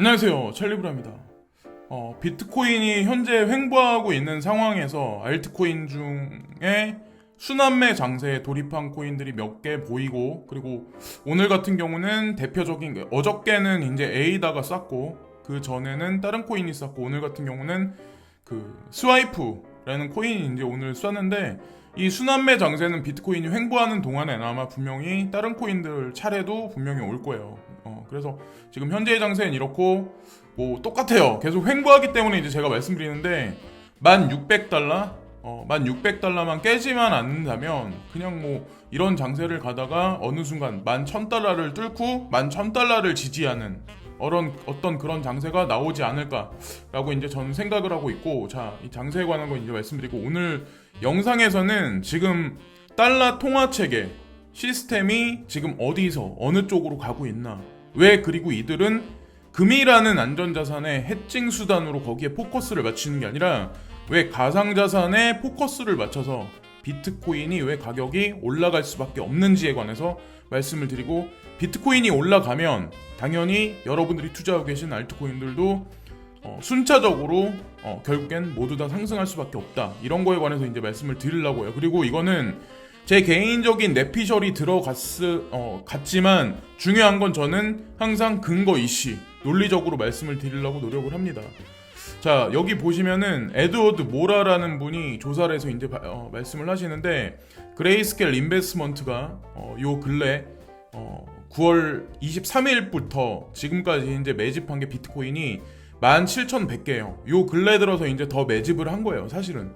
안녕하세요, 찰리브라입니다. 비트코인이 현재 횡보하고 있는 상황에서 알트코인 중에 순환매 장세에 돌입한 코인들이 몇 개 보이고, 그리고 오늘 같은 경우는 대표적인 어저께는 이제 에이다가 쌌고, 그 전에는 다른 코인이 쌌고, 오늘 같은 경우는 그 스와이프라는 코인이 이제 오늘 쐈는데, 이 순환매 장세는 비트코인이 횡보하는 동안에는 아마 분명히 다른 코인들 차례도 분명히 올 거예요. 그래서 지금 현재의 장세는 이렇고 뭐 똑같아요. 계속 횡보하기 때문에 이제 제가 말씀드리는데 1,600달러, 1,600달러만 깨지만 않는다면 그냥 뭐 이런 장세를 가다가 어느 순간 11,000달러를 뚫고 11,000달러를 지지하는 어떤 그런 장세가 나오지 않을까라고 이제 저는 생각을 하고 있고, 자, 이 장세에 관한 거 이제 말씀드리고, 오늘 영상에서는 지금 달러 통화 체계 시스템이 지금 어디서 어느 쪽으로 가고 있나, 왜 그리고 이들은 금이라는 안전자산의 해칭 수단으로 거기에 포커스를 맞추는 게 아니라 왜 가상자산에 포커스를 맞춰서 비트코인이 왜 가격이 올라갈 수밖에 없는지에 관해서 말씀을 드리고, 비트코인이 올라가면 당연히 여러분들이 투자하고 계신 알트코인들도 순차적으로 결국엔 모두 다 상승할 수밖에 없다, 이런 거에 관해서 이제 말씀을 드리려고 해요. 그리고 이거는 제 개인적인 내피셜이 갔지만 중요한 건 저는 항상 근거 이시 논리적으로 말씀을 드리려고 노력을 합니다. 자, 여기 보시면은 에드워드 모라라는 분이 조사를 해서 이제 말씀을 하시는데, 그레이스케일 인베스트먼트가 요 근래 9월 23일부터 지금까지 이제 매집한 게 비트코인이 17,100개예요. 요 근래 들어서 이제 더 매집을 한 거예요, 사실은.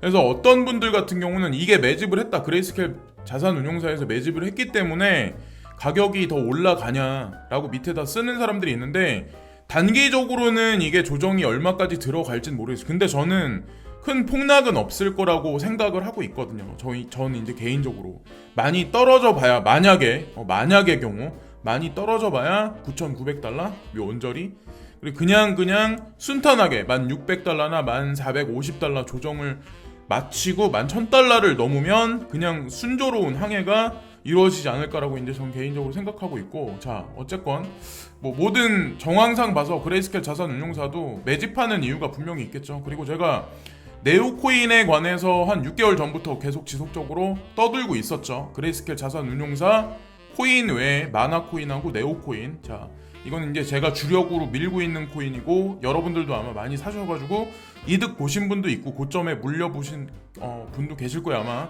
그래서 어떤 분들 같은 경우는 이게 매집을 했다, 그레이스케일 자산운용사에서 매집을 했기 때문에 가격이 더 올라가냐라고 밑에다 쓰는 사람들이 있는데, 단기적으로는 이게 조정이 얼마까지 들어갈진 모르겠어요. 근데 저는 큰 폭락은 없을 거라고 생각을 하고 있거든요. 저는 이제 개인적으로 많이 떨어져 봐야, 만약의 경우 많이 떨어져 봐야 9,900달러 요 언저리, 그리고 그냥 순탄하게 1,600달러나 1,450달러 조정을 마치고 11,000달러를 넘으면 그냥 순조로운 항해가 이루어지지 않을까라고 이제 전 개인적으로 생각하고 있고, 자, 어쨌건 뭐 모든 정황상 봐서 그레이스케일 자산운용사도 매집하는 이유가 분명히 있겠죠. 그리고 제가 네오코인에 관해서 한 6개월 전부터 계속 지속적으로 떠들고 있었죠. 그레이스케일 자산운용사 코인 외에 마나코인하고 네오코인, 자, 이거는 이제 제가 주력으로 밀고 있는 코인이고, 여러분들도 아마 많이 사셔가지고 이득 보신 분도 있고 고점에 물려보신 분도 계실 거예요. 아마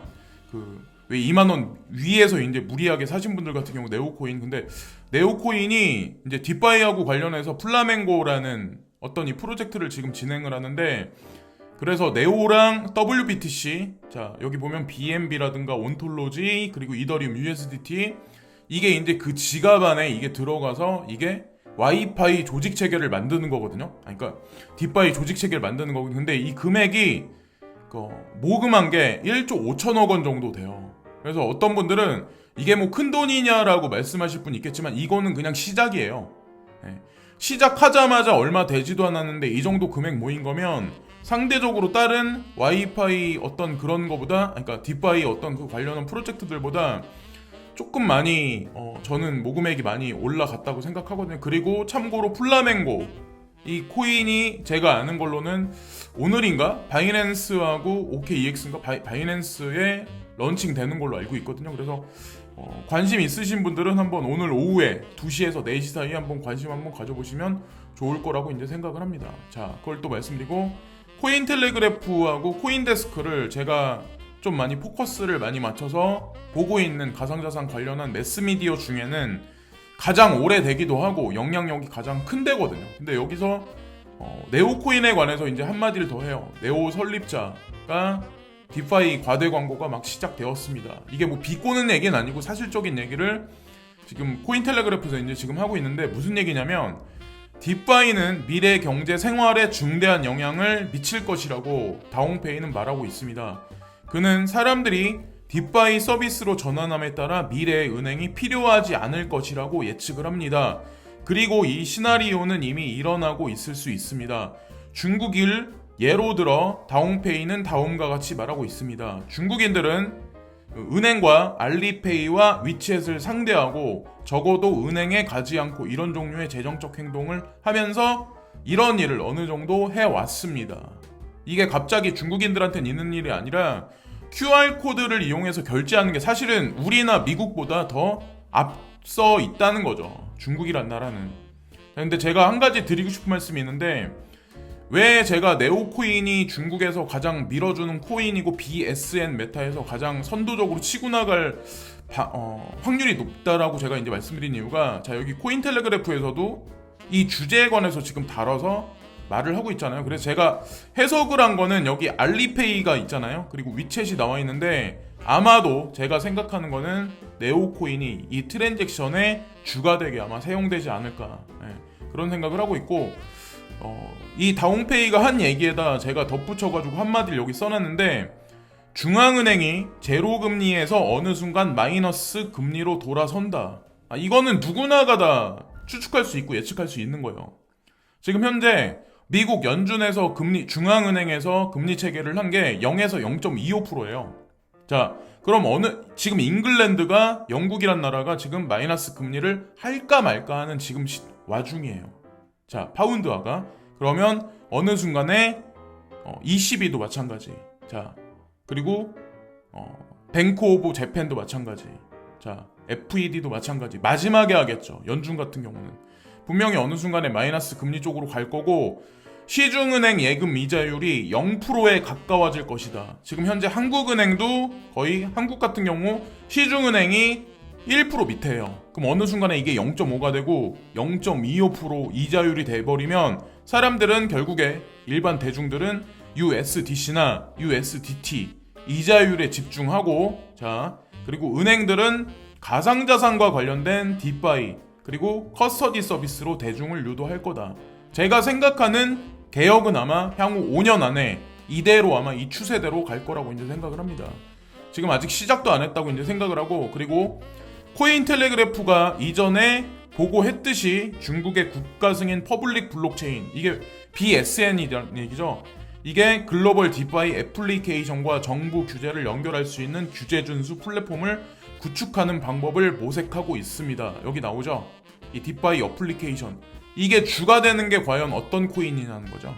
왜 2만원 위에서 이제 무리하게 사신 분들 같은 경우 네오코인, 근데 네오코인이 이제 딥바이하고 관련해서 플라멩고라는 어떤 이 프로젝트를 지금 진행을 하는데, 그래서 네오랑 WBTC, 자, 여기 보면 BNB라든가 온톨로지, 그리고 이더리움 USDT, 이게 이제 그 지갑 안에 이게 들어가서 이게 와이파이 조직 체계를 만드는 거거든요. 그러니까 딥바이 조직 체계를 만드는 거거든요. 근데 이 금액이 모금한 게 1조 5천억 원 정도 돼요. 그래서 어떤 분들은 이게 뭐 큰 돈이냐라고 말씀하실 분이 있겠지만, 이거는 그냥 시작이에요. 네. 시작하자마자 얼마 되지도 않았는데 이 정도 금액 모인 거면 상대적으로 다른 와이파이 어떤 그런 거보다, 그러니까 딥바이 어떤 그 관련한 프로젝트들보다 조금 많이 저는 모금액이 많이 올라갔다고 생각하거든요. 그리고 참고로 플라멩고, 이 코인이 제가 아는 걸로는 오늘인가 바이낸스하고 OKEX인가 바이낸스에 런칭 되는 걸로 알고 있거든요. 그래서 관심 있으신 분들은 한번 오늘 오후에 2시에서 4시 사이에 한번 관심 한번 가져보시면 좋을 거라고 이제 생각을 합니다. 자, 그걸 또 말씀드리고, 코인텔레그래프하고 코인데스크를 제가 좀 많이 포커스를 많이 맞춰서 보고 있는 가상자산 관련한 매스미디어 중에는 가장 오래되기도 하고 영향력이 가장 큰 데거든요. 근데 여기서 네오코인에 관해서 이제 한마디를 더 해요. 네오 설립자가 디파이 과대 광고가 막 시작되었습니다. 이게 뭐 비꼬는 얘기는 아니고 사실적인 얘기를 지금 코인텔레그래프에서 이제 지금 하고 있는데, 무슨 얘기냐면 딥바이는 미래 경제 생활에 중대한 영향을 미칠 것이라고 다홍페이는 말하고 있습니다. 그는 사람들이 딥바이 서비스로 전환함에 따라 미래의 은행이 필요하지 않을 것이라고 예측을 합니다. 그리고 이 시나리오는 이미 일어나고 있을 수 있습니다. 중국일 예로 들어 다홍페이는 다음과 같이 말하고 있습니다. 중국인들은 은행과 알리페이와 위챗을 상대하고 적어도 은행에 가지 않고 이런 종류의 재정적 행동을 하면서 이런 일을 어느 정도 해왔습니다. 이게 갑자기 중국인들한테는 있는 일이 아니라 QR코드를 이용해서 결제하는 게 사실은 우리나 미국보다 더 앞서 있다는 거죠. 중국이란 나라는. 근데 제가 한 가지 드리고 싶은 말씀이 있는데, 왜 제가 네오코인이 중국에서 가장 밀어주는 코인이고 BSN 메타에서 가장 선도적으로 치고 나갈 확률이 높다라고 제가 이제 말씀드린 이유가, 자, 여기 코인텔레그래프에서도 이 주제에 관해서 지금 다뤄서 말을 하고 있잖아요. 그래서 제가 해석을 한 거는 여기 알리페이가 있잖아요. 그리고 위챗이 나와 있는데, 아마도 제가 생각하는 거는 네오코인이 이 트랜잭션의 주가 되게 아마 사용되지 않을까, 그런 생각을 하고 있고, 이 다홍페이가 한 얘기에다 제가 덧붙여가지고 한마디를 여기 써놨는데, 중앙은행이 제로금리에서 어느 순간 마이너스 금리로 돌아선다. 이거는 누구나가 다 추측할 수 있고 예측할 수 있는 거예요. 지금 현재 미국 연준에서 중앙은행에서 금리 체계를 한 게 0에서 0.25%예요. 자, 그럼 지금 잉글랜드가, 영국이란 나라가 지금 마이너스 금리를 할까 말까 하는 지금 와중이에요. 자, 파운드화가. 그러면 어느 순간에 ECB도 마찬가지. 자, 그리고 뱅크 오브 재팬도 마찬가지. 자, FED도 마찬가지. 마지막에 하겠죠. 연준 같은 경우는 분명히 어느 순간에 마이너스 금리 쪽으로 갈 거고, 시중은행 예금 이자율이 0%에 가까워질 것이다. 지금 현재 한국은행도 거의, 한국 같은 경우 시중은행이 1% 밑에요. 그럼 어느 순간에 이게 0.5가 되고 0.25% 이자율이 돼버리면 사람들은 결국에, 일반 대중들은 USDC나 USDT 이자율에 집중하고, 자, 그리고 은행들은 가상자산과 관련된 디파이 그리고 커스터디 서비스로 대중을 유도할 거다. 제가 생각하는 개혁은 아마 향후 5년 안에 이대로 아마 이 추세대로 갈 거라고 이제 생각을 합니다. 지금 아직 시작도 안 했다고 이제 생각을 하고, 그리고 코인텔레그래프가 이전에 보고했듯이 중국의 국가 승인 퍼블릭 블록체인, 이게 BSN이라는 얘기죠. 이게 글로벌 디파이 애플리케이션과 정부 규제를 연결할 수 있는 규제 준수 플랫폼을 구축하는 방법을 모색하고 있습니다. 여기 나오죠? 이 디파이 어플리케이션. 이게 주가 되는 게 과연 어떤 코인이냐는 거죠.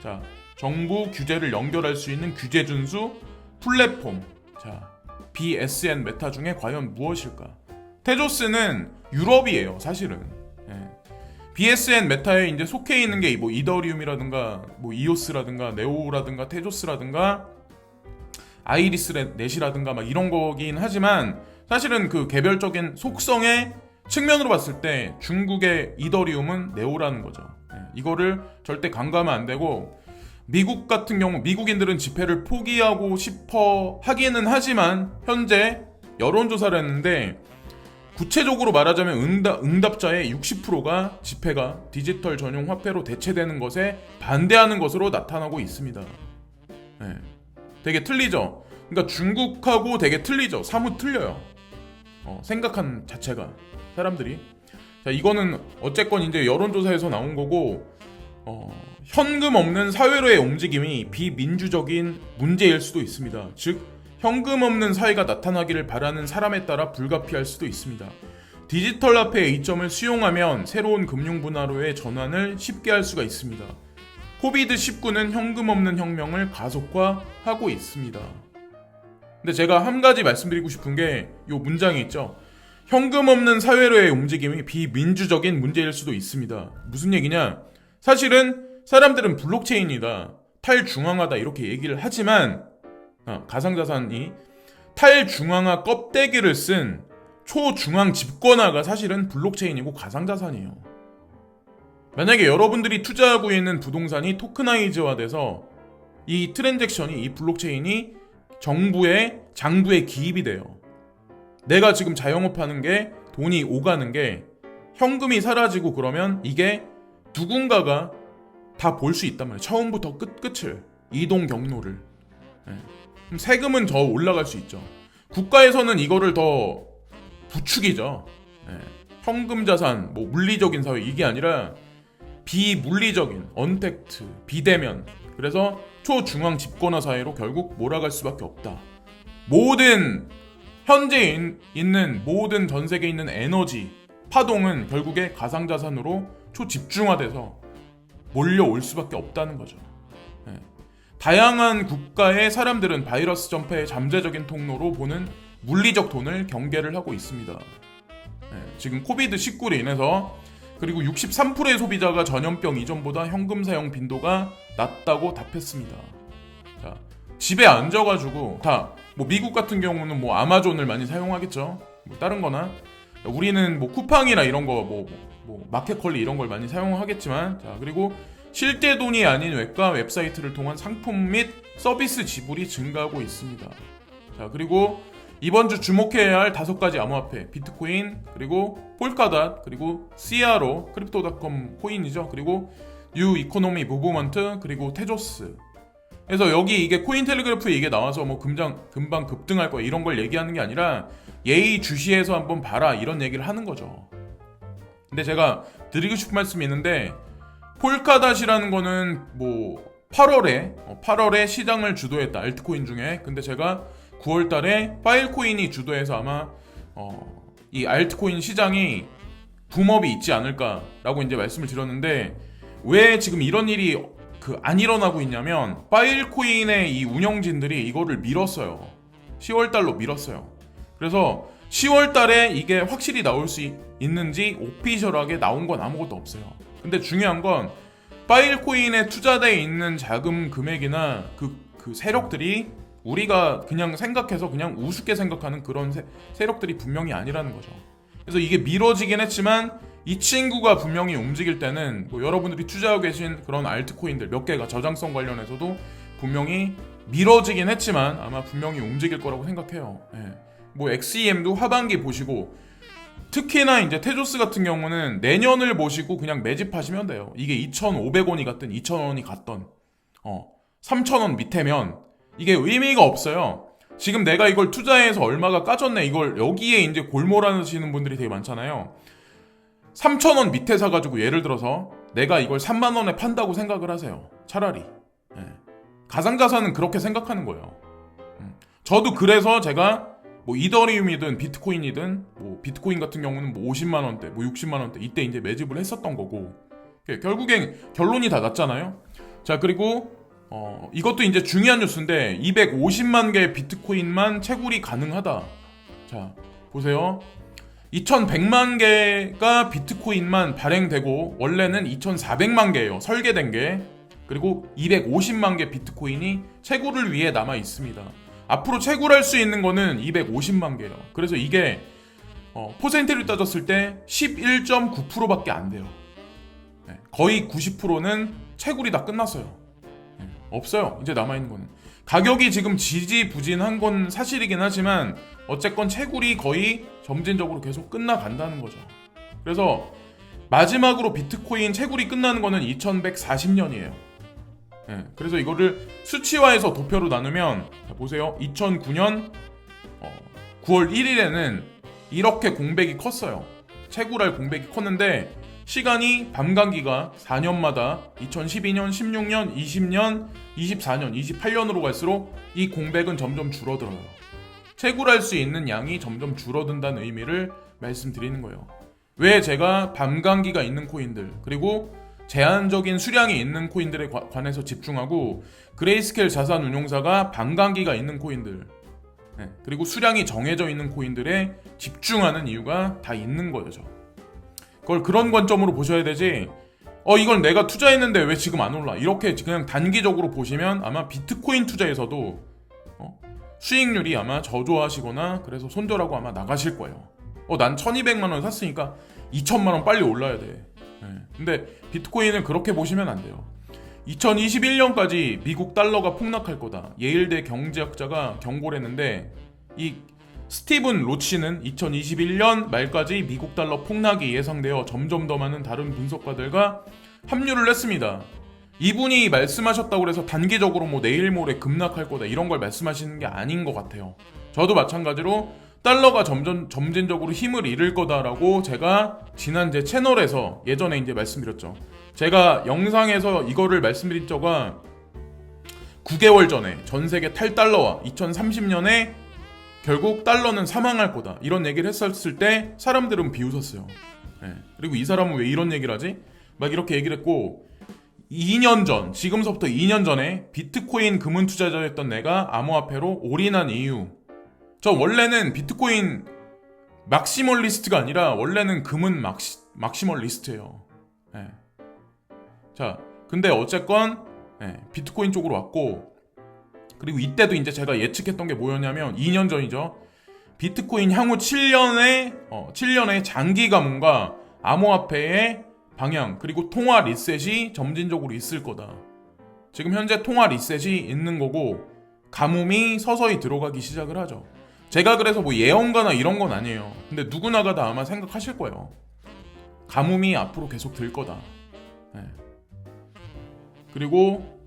자, 정부 규제를 연결할 수 있는 규제 준수 플랫폼. 자, BSN 메타 중에 과연 무엇일까? 테조스는 유럽이에요, 사실은. BSN 메타에 이제 속해 있는 게 뭐 이더리움이라든가 뭐 이오스라든가 네오라든가 테조스라든가 아이리스 넷이라든가 막 이런 거긴 하지만, 사실은 그 개별적인 속성의 측면으로 봤을 때 중국의 이더리움은 네오라는 거죠. 이거를 절대 간과하면 안 되고, 미국 같은 경우 미국인들은 지폐를 포기하고 싶어 하기는 하지만 현재 여론조사를 했는데, 구체적으로 말하자면 응답자의 60%가 지폐가 디지털 전용 화폐로 대체되는 것에 반대하는 것으로 나타나고 있습니다. 되게 틀리죠? 그러니까 중국하고 되게 틀리죠? 사뭇 틀려요. 생각한 자체가, 사람들이. 자, 이거는 어쨌건 이제 여론조사에서 나온 거고, 현금 없는 사회로의 움직임이 비민주적인 문제일 수도 있습니다. 즉, 현금 없는 사회가 나타나기를 바라는 사람에 따라 불가피할 수도 있습니다. 디지털 화폐의 이점을 수용하면 새로운 금융 문화로의 전환을 쉽게 할 수가 있습니다. 코비드-19는 현금 없는 혁명을 가속화하고 있습니다. 근데 제가 한 가지 말씀드리고 싶은 게 이 문장이 있죠. 현금 없는 사회로의 움직임이 비민주적인 문제일 수도 있습니다. 무슨 얘기냐? 사실은 사람들은 블록체인이다, 탈중앙화다 이렇게 얘기를 하지만, 가상자산이 탈중앙화 껍데기를 쓴 초중앙 집권화가 사실은 블록체인이고 가상자산이에요. 만약에 여러분들이 투자하고 있는 부동산이 토크나이즈화돼서 이 트랜잭션이, 이 블록체인이 정부의 장부에 기입이 돼요. 내가 지금 자영업하는 게, 돈이 오가는 게 현금이 사라지고 그러면 이게 누군가가 다 볼 수 있단 말이에요. 처음부터 끝을, 이동 경로를. 그럼 세금은 더 올라갈 수 있죠. 국가에서는 이거를 더 부추기죠. 현금 자산, 뭐 물리적인 사회, 이게 아니라 비물리적인 언택트, 비대면. 그래서 초중앙 집권화 사회로 결국 몰아갈 수밖에 없다. 모든 현재 있는 모든 전 세계에 있는 에너지 파동은 결국에 가상자산으로 초집중화돼서 몰려올 수밖에 없다는 거죠. 네. 다양한 국가의 사람들은 바이러스 전파의 잠재적인 통로로 보는 물리적 돈을 경계를 하고 있습니다. 네. 지금 코비드19로 인해서 그리고 63%의 소비자가 전염병 이전보다 현금 사용 빈도가 낮다고 답했습니다. 자, 집에 앉아가지고 다 뭐 미국 같은 경우는 뭐 아마존을 많이 사용하겠죠. 뭐 다른 거나 우리는 뭐 쿠팡이나 이런 거 뭐 마켓컬리 이런 걸 많이 사용하겠지만, 자, 그리고 실제 돈이 아닌 외과 웹사이트를 통한 상품 및 서비스 지불이 증가하고 있습니다. 자, 그리고 이번 주 주목해야 할 5가지 암호화폐, 비트코인, 그리고 폴카닷, 그리고 CRO, 크립토닷컴 코인이죠. 그리고 뉴 이코노미 무브먼트, 그리고 테조스. 그래서 여기 이게 코인텔레그래프에 이게 나와서 뭐 금방 급등할 거야 이런 걸 얘기하는 게 아니라 예의 주시해서 한번 봐라 이런 얘기를 하는 거죠. 근데 제가 드리고 싶은 말씀이 있는데, 폴카닷이라는 거는 뭐 8월에 시장을 주도했다, 알트코인 중에. 근데 제가 9월 달에 파일코인이 주도해서 아마 이 알트코인 시장이 붐업이 있지 않을까라고 이제 말씀을 드렸는데, 왜 지금 이런 일이 안 일어나고 있냐면, 파일코인의 이 운영진들이 이거를 밀었어요. 10월 달로 밀었어요. 그래서 10월 달에 이게 확실히 나올 수 있는지 오피셜하게 나온 건 아무것도 없어요. 근데 중요한 건 파일코인에 투자되어 있는 자금 금액이나 그 세력들이 우리가 그냥 생각해서 그냥 우습게 생각하는 그런 세력들이 분명히 아니라는 거죠. 그래서 이게 미뤄지긴 했지만 이 친구가 분명히 움직일 때는 뭐 여러분들이 투자하고 계신 그런 알트코인들 몇 개가 저장성 관련해서도 분명히 미뤄지긴 했지만 아마 분명히 움직일 거라고 생각해요. 예. 뭐 XEM도 하반기 보시고, 특히나 이제 테조스 같은 경우는 내년을 보시고 그냥 매집하시면 돼요. 이게 2,500원이 갔든 2,000원이 갔던 3,000원 밑에면 이게 의미가 없어요. 지금 내가 이걸 투자해서 얼마가 까졌네, 이걸 여기에 이제 골몰하시는 분들이 되게 많잖아요. 3,000원 밑에 사가지고 예를 들어서 내가 이걸 3만 원에 판다고 생각을 하세요. 차라리. 예. 가상자산은 그렇게 생각하는 거예요. 저도 그래서 제가 뭐 이더리움이든 비트코인이든, 뭐 비트코인 같은 경우는 뭐 50만 원대, 뭐 60만 원대 이때 이제 매집을 했었던 거고, 결국엔 결론이 다 났잖아요. 자, 그리고 이것도 이제 중요한 뉴스인데, 250만 개의 비트코인만 채굴이 가능하다. 자, 보세요. 2100만 개가 비트코인만 발행되고, 원래는 2400만 개예요, 설계된 게. 그리고 250만 개 비트코인이 채굴을 위해 남아 있습니다. 앞으로 채굴할 수 있는 거는 250만 개예요. 그래서 이게 퍼센트를 따졌을 때 11.9%밖에 안 돼요. 네, 거의 90%는 채굴이 다 끝났어요. 네, 없어요, 이제 남아있는 거는. 가격이 지금 지지부진한 건 사실이긴 하지만 어쨌건 채굴이 거의 점진적으로 계속 끝나간다는 거죠. 그래서 마지막으로 비트코인 채굴이 끝나는 거는 2140년이에요. 네, 그래서 이거를 수치화해서 도표로 나누면, 자, 보세요. 2009년 9월 1일에는 이렇게 공백이 컸어요. 채굴할 공백이 컸는데, 시간이 밤감기가 4년마다 2012년, 16년, 20년, 24년, 28년으로 갈수록 이 공백은 점점 줄어들어요. 채굴할 수 있는 양이 점점 줄어든다는 의미를 말씀드리는 거예요. 왜 제가 밤감기가 있는 코인들, 그리고 제한적인 수량이 있는 코인들에 관해서 집중하고, 그레이스케일 자산운용사가 밤감기가 있는 코인들, 그리고 수량이 정해져 있는 코인들에 집중하는 이유가 다 있는 거죠. 그걸 그런 관점으로 보셔야 되지, 이걸 내가 투자했는데 왜 지금 안 올라, 이렇게 그냥 단기적으로 보시면 아마 비트코인 투자에서도 수익률이 아마 저조하시거나 그래서 손절하고 아마 나가실 거예요. 난 1200만 원 샀으니까 2000만 원 빨리 올라야 돼. 근데 비트코인은 그렇게 보시면 안 돼요. 2021년까지 미국 달러가 폭락할 거다, 예일대 경제학자가 경고를 했는데, 이 스티븐 로치는 2021년 말까지 미국 달러 폭락이 예상되어 점점 더 많은 다른 분석가들과 합류를 했습니다. 이분이 말씀하셨다고 해서 단기적으로 뭐 내일 모레 급락할 거다 이런 걸 말씀하시는 게 아닌 것 같아요. 저도 마찬가지로 달러가 점진적으로 힘을 잃을 거다라고 제가 지난 제 채널에서 예전에 이제 말씀드렸죠. 제가 영상에서 이거를 말씀드린 적은 9개월 전에 전 세계 탈달러와 2030년에 결국 달러는 사망할 거다. 이런 얘기를 했었을 때 사람들은 비웃었어요. 네. 그리고 이 사람은 왜 이런 얘기를 하지? 막 이렇게 얘기를 했고 2년 전, 지금서부터 2년 전에 비트코인 금은 투자자였던 내가 암호화폐로 올인한 이유. 저 원래는 비트코인 막시멀리스트가 아니라 원래는 금은 막시멀리스트예요. 네. 자, 근데 어쨌건 비트코인 쪽으로 왔고 그리고 이때도 이제 제가 예측했던 게 뭐였냐면 2년 전이죠. 비트코인 향후 7년의 장기 가문과 암호화폐의 방향 그리고 통화 리셋이 점진적으로 있을 거다. 지금 현재 통화 리셋이 있는 거고 가뭄이 서서히 들어가기 시작을 하죠. 제가 그래서 뭐 예언가나 이런 건 아니에요. 근데 누구나가 다 아마 생각하실 거예요. 가뭄이 앞으로 계속 들 거다. 네. 그리고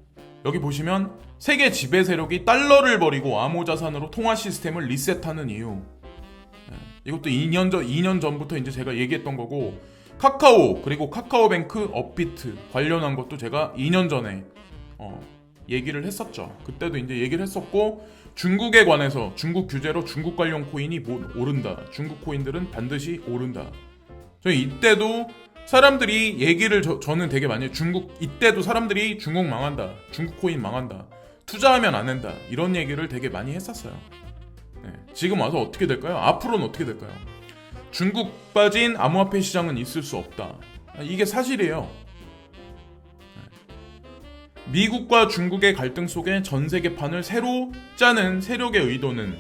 여기 보시면 세계 지배 세력이 달러를 버리고 암호 자산으로 통화 시스템을 리셋하는 이유. 네. 이것도 2년 전부터 이제 제가 얘기했던 거고 카카오 그리고 카카오뱅크 업비트 관련한 것도 제가 2년 전에 얘기를 했었죠. 그때도 이제 얘기를 했었고 중국에 관해서 중국 규제로 중국 관련 코인이 오른다. 중국 코인들은 반드시 오른다. 저희 이때도 사람들이 얘기를 저는 되게 많이 해요. 이때도 사람들이 중국 망한다. 중국 코인 망한다. 투자하면 안 된다. 이런 얘기를 되게 많이 했었어요. 네. 지금 와서 어떻게 될까요? 앞으로는 어떻게 될까요? 중국 빠진 암호화폐 시장은 있을 수 없다. 이게 사실이에요. 미국과 중국의 갈등 속에 전 세계판을 새로 짜는 세력의 의도는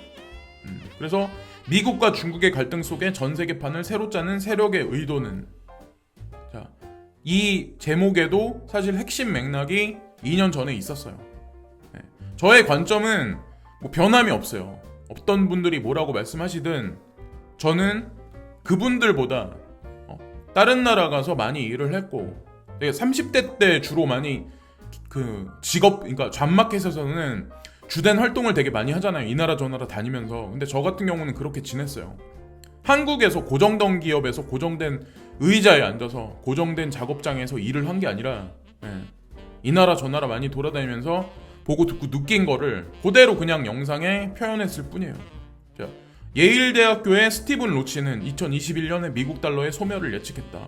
그래서 미국과 중국의 갈등 속에 전 세계판을 새로 짜는 세력의 의도는 자, 이 제목에도 사실 핵심 맥락이 2년 전에 있었어요. 네. 저의 관점은 뭐 변함이 없어요. 어떤 분들이 뭐라고 말씀하시든 저는 그분들보다 다른 나라 가서 많이 일을 했고 30대 때 주로 많이 그 직업 그러니까 잡마켓에서는 주된 활동을 되게 많이 하잖아요. 이 나라 저 나라 다니면서. 근데 저 같은 경우는 그렇게 지냈어요. 한국에서 고정된 기업에서 고정된 의자에 앉아서 고정된 작업장에서 일을 한 게 아니라 이 나라 저 나라 많이 돌아다니면서 보고 듣고 느낀 거를 그대로 그냥 영상에 표현했을 뿐이에요. 자, 예일대학교의 스티븐 로치는 2021년에 미국 달러의 소멸을 예측했다.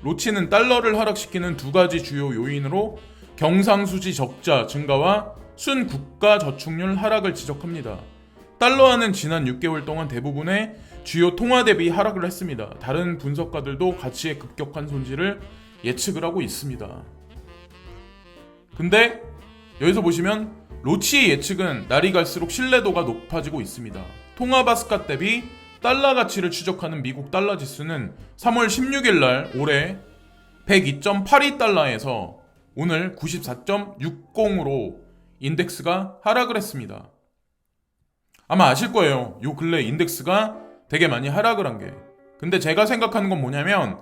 로치는 달러를 하락시키는 두 가지 주요 요인으로 경상수지 적자 증가와 순국가 저축률 하락을 지적합니다. 달러화는 지난 6개월 동안 대부분의 주요 통화 대비 하락을 했습니다. 다른 분석가들도 가치의 급격한 손실을 예측을 하고 있습니다. 근데 여기서 보시면 로치의 예측은 날이 갈수록 신뢰도가 높아지고 있습니다. 통화 바스켓 대비 달러 가치를 추적하는 미국 달러 지수는 3월 16일 날 올해 102.82달러에서 오늘 94.60으로 인덱스가 하락을 했습니다. 아마 아실 거예요. 요 근래 인덱스가 되게 많이 하락을 한 게. 근데 제가 생각하는 건 뭐냐면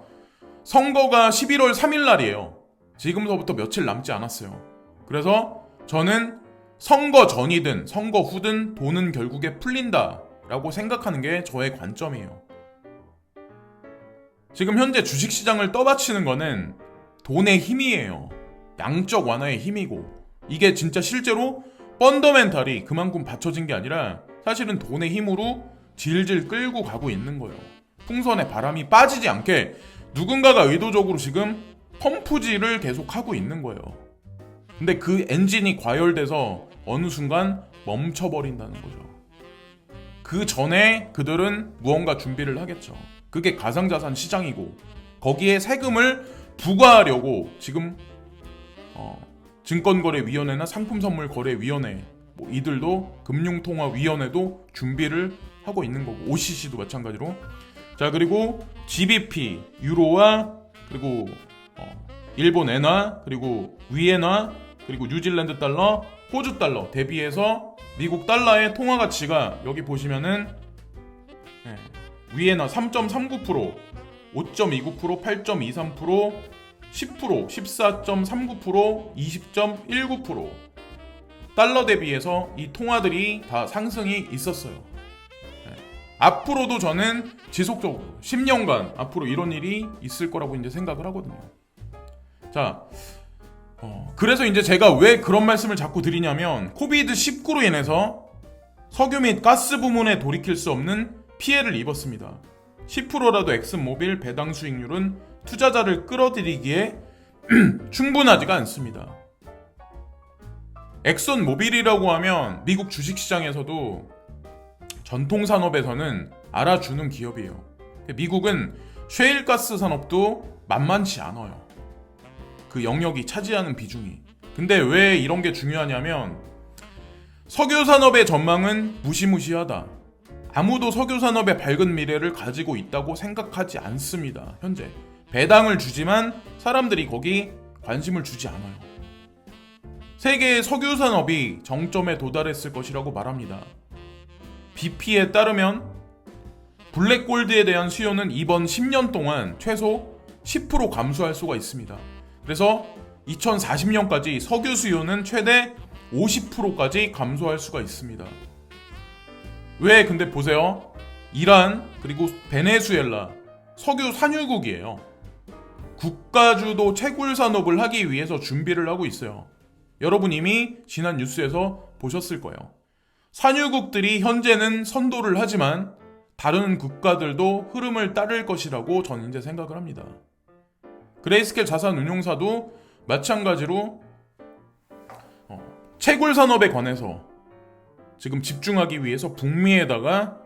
선거가 11월 3일 날이에요. 지금서부터 며칠 남지 않았어요. 그래서 저는 선거 전이든 선거 후든 돈은 결국에 풀린다 라고 생각하는 게 저의 관점이에요. 지금 현재 주식시장을 떠받치는 거는 돈의 힘이에요. 양적 완화의 힘이고 이게 진짜 실제로 펀더멘탈이 그만큼 받쳐진 게 아니라 사실은 돈의 힘으로 질질 끌고 가고 있는 거예요. 풍선에 바람이 빠지지 않게 누군가가 의도적으로 지금 펌프질을 계속 하고 있는 거예요. 근데 그 엔진이 과열돼서 어느 순간 멈춰버린다는 거죠. 그 전에 그들은 무언가 준비를 하겠죠. 그게 가상자산 시장이고 거기에 세금을 부과하려고 지금 증권거래위원회나 상품선물거래위원회 뭐 이들도 금융통화위원회도 준비를 하고 있는 거고 OCC도 마찬가지로. 자, 그리고 GBP 유로와 그리고 일본 엔화 그리고 위엔화 그리고 뉴질랜드 달러 호주 달러 대비해서 미국 달러의 통화 가치가 여기 보시면은 위엔화 3.39%, 5.29%, 8.23%, 10%, 14.39%, 20.19% 달러 대비해서 이 통화들이 다 상승이 있었어요. 앞으로도 저는 지속적으로 10년간 앞으로 이런 일이 있을 거라고 이제 생각을 하거든요. 자, 그래서 이제 제가 왜 그런 말씀을 자꾸 드리냐면 코비드 19로 인해서 석유 및 가스 부문에 돌이킬 수 없는 피해를 입었습니다. 10%라도 엑슨모빌 배당 수익률은 투자자를 끌어들이기에 충분하지가 않습니다. 엑슨모빌이라고 하면 미국 주식시장에서도 전통산업에서는 알아주는 기업이에요. 미국은 셰일가스 산업도 만만치 않아요. 그 영역이 차지하는 비중이. 근데 왜 이런 게 중요하냐면 석유산업의 전망은 무시무시하다. 아무도 석유산업의 밝은 미래를 가지고 있다고 생각하지 않습니다. 현재 배당을 주지만 사람들이 거기 관심을 주지 않아요. 세계의 석유산업이 정점에 도달했을 것이라고 말합니다. BP에 따르면 블랙골드에 대한 수요는 이번 10년 동안 최소 10% 감소할 수가 있습니다. 그래서 2040년까지 석유 수요는 최대 50%까지 감소할 수가 있습니다. 왜? 근데 보세요. 이란 그리고 베네수엘라 석유 산유국이에요. 국가주도 채굴 산업을 하기 위해서 준비를 하고 있어요. 여러분 이미 지난 뉴스에서 보셨을 거예요. 산유국들이 현재는 선도를 하지만 다른 국가들도 흐름을 따를 것이라고 저는 이제 생각을 합니다. 그레이스켈 자산운용사도 마찬가지로 채굴 산업에 관해서 지금 집중하기 위해서 북미에다가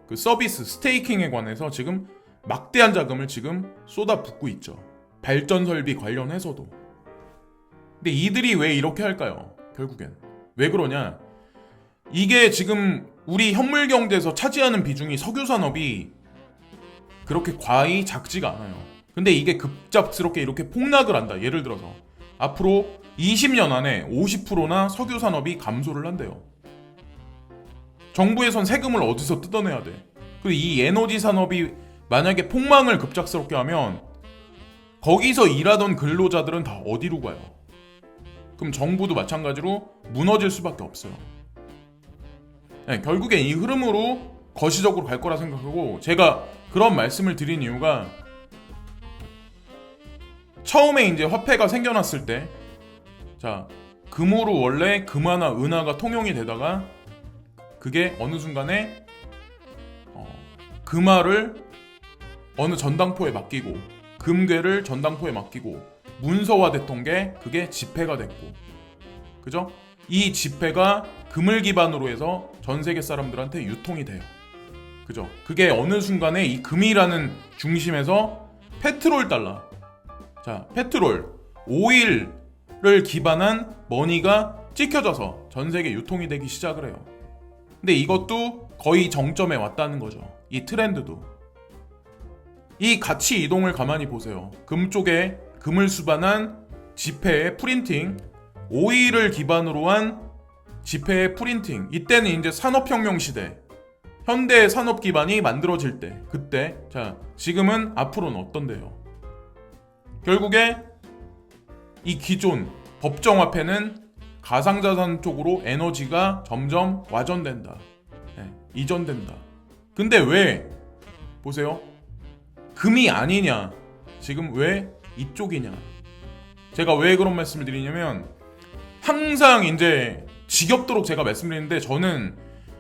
그 서비스 스테이킹에 관해서 지금 막대한 자금을 지금 쏟아붓고 있죠. 발전 설비 관련해서도. 근데 이들이 왜 이렇게 할까요? 결국엔 왜 그러냐? 이게 지금 우리 현물 경제에서 차지하는 비중이 석유 산업이 그렇게 과히 작지가 않아요. 근데 이게 급작스럽게 이렇게 폭락을 한다. 예를 들어서 앞으로 20년 안에 50%나 석유 산업이 감소를 한대요. 정부에선 세금을 어디서 뜯어내야 돼. 그리고 이 에너지 산업이 만약에 폭망을 급작스럽게 하면 거기서 일하던 근로자들은 다 어디로 가요? 그럼 정부도 마찬가지로 무너질 수밖에 없어요. 네, 결국엔 이 흐름으로 거시적으로 갈 거라 생각하고, 제가 그런 말씀을 드린 이유가 처음에 이제 화폐가 생겨났을 때, 자, 금으로 원래 금화나 은화가 통용이 되다가 그게 어느 순간에 금화를 어느 전당포에 맡기고 금괴를 전당포에 맡기고 문서화됐던 게 그게 지폐가 됐고, 그죠? 이 지폐가 금을 기반으로 해서 전 세계 사람들한테 유통이 돼요. 그죠? 그게 어느 순간에 이 금이라는 중심에서 페트롤 달러, 자, 페트롤, 오일을 기반한 머니가 찍혀져서 전 세계 유통이 되기 시작을 해요. 근데 이것도 거의 정점에 왔다는 거죠. 이 트렌드도. 이 가치 이동을 가만히 보세요. 금 쪽에 금을 수반한 지폐의 프린팅, 오일을 기반으로 한 지폐의 프린팅. 이때는 이제 산업혁명 시대, 현대 산업 기반이 만들어질 때, 그때. 자, 지금은 앞으로는 어떤데요? 결국에 이 기존 법정화폐는 가상자산 쪽으로 에너지가 점점 와전된다. 네, 이전된다. 근데 왜? 보세요. 금이 아니냐? 지금 왜 이쪽이냐? 제가 왜 그런 말씀을 드리냐면, 항상 이제 지겹도록 제가 말씀드리는데, 저는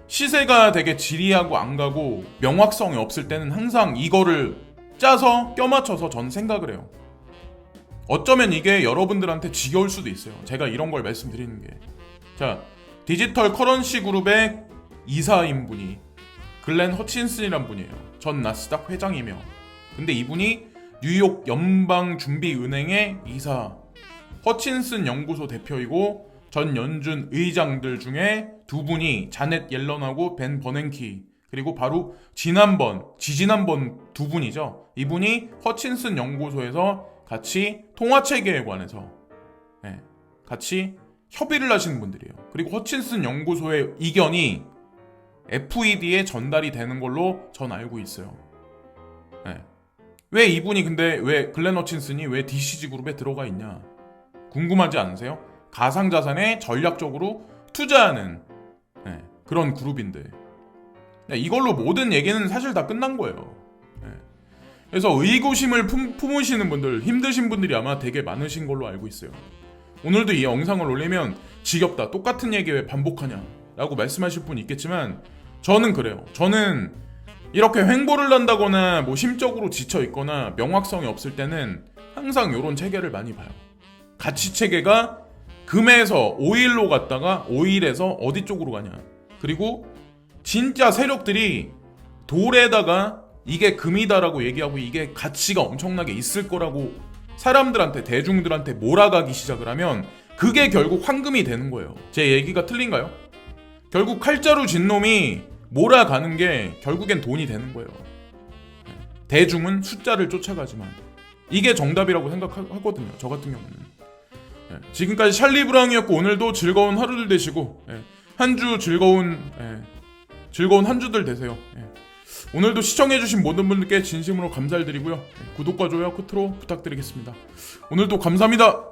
시세가 되게 지리하고 안 가고 명확성이 없을 때는 항상 이거를 짜서 껴맞춰서 전 생각을 해요. 어쩌면 이게 여러분들한테 지겨울 수도 있어요. 제가 이런 걸 말씀드리는 게. 자, 디지털 커런시 그룹의 이사인 분이 글렌 허친슨이란 분이에요. 전 나스닥 회장이며, 근데 이분이 뉴욕 연방준비은행의 이사, 허친슨 연구소 대표이고, 전 연준 의장들 중에 두 분이 자넷 옐런하고 벤 버냉키, 그리고 바로 지지난번 두 분이죠. 이분이 허친슨 연구소에서 같이 통화체계에 관해서 같이 협의를 하시는 분들이에요. 그리고 허친슨 연구소의 의견이 FED에 전달이 되는 걸로 전 알고 있어요. 왜 이분이, 근데 왜 글렌 허친슨이 왜 DCG 그룹에 들어가 있냐 궁금하지 않으세요? 가상자산에 전략적으로 투자하는 그런 그룹인데, 이걸로 모든 얘기는 사실 다 끝난 거예요. 그래서 의구심을 품으시는 분들, 힘드신 분들이 아마 되게 많으신 걸로 알고 있어요. 오늘도 이 영상을 올리면 지겹다, 똑같은 얘기 왜 반복하냐, 라고 말씀하실 분이 있겠지만 저는 그래요. 저는 이렇게 횡보를 한다거나 뭐 심적으로 지쳐 있거나 명확성이 없을 때는 항상 이런 체계를 많이 봐요. 가치 체계가 금에서 오일로 갔다가 오일에서 어디 쪽으로 가냐. 그리고 진짜 세력들이 돌에다가 이게 금이다라고 얘기하고 이게 가치가 엄청나게 있을 거라고 사람들한테 대중들한테 몰아가기 시작을 하면 그게 결국 황금이 되는 거예요. 제 얘기가 틀린가요? 결국 칼자루 진 놈이 몰아가는 게 결국엔 돈이 되는 거예요. 대중은 숫자를 쫓아가지만 이게 정답이라고 생각하거든요. 저 같은 경우는. 지금까지 찰리 브라운이었고 오늘도 즐거운 하루들 되시고 한 주 즐거운 한 주들 되세요. 오늘도 시청해주신 모든 분들께 진심으로 감사를 드리고요. 구독과 좋아요 끝으로 부탁드리겠습니다. 오늘도 감사합니다.